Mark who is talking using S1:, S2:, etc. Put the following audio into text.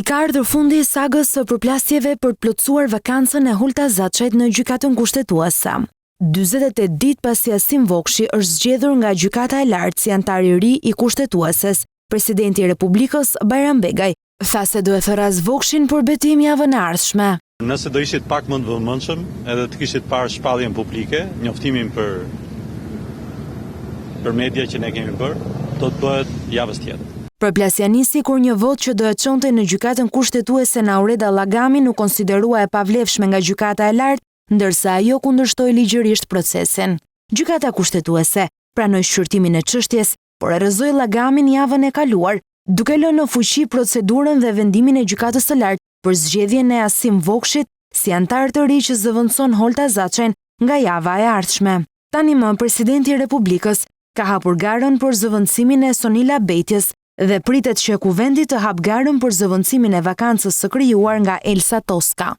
S1: ka ardhur fundi i sagës së përplasjeve për të plotësuar vakancën e Holta Zaçajt në gjykatën kushtetuese. 48 ditë pasi Asim Vokshi është zgjedhur nga gjykata e lartë si antar i ri i kushtetueses, presidenti i Republikës Bajram Begaj tha se do e thërras Vokshin për betim javën e ardhshme.
S2: Nëse do ishit pak më të vëmendshëm, edhe të kishit parë shpalljen publike, njoftimin për media që ne kemi bërë, do të bëhet javës tjetër.
S1: Përplasja nisi kur një votë që do e çonte në gjykatën kushtetuese Naureda Llagami nuk konsiderua e pavlefshme nga gjykata e lartë, ndërsa ajo kundërshtoi ligjërisht procesin. Gjykata kushtetuese pranoi shqyrtimin e çështjes, por e rrëzoi Llagamin javën e kaluar, duke lënë në fuqi procedurën dhe vendimin e gjykatës së lartë për zgjedhjen e Asim Vokshit si antar të ri që zëvendëson Holta Zaçajn nga java e ardhshme. Tani më presidenti i Republikës ka hapur garën për zëvendësimin e Sonila Bejtjes dhe pritet që Kuvendi të hap garën për zëvendësimin e vakancës së krijuar nga Elsa Toska.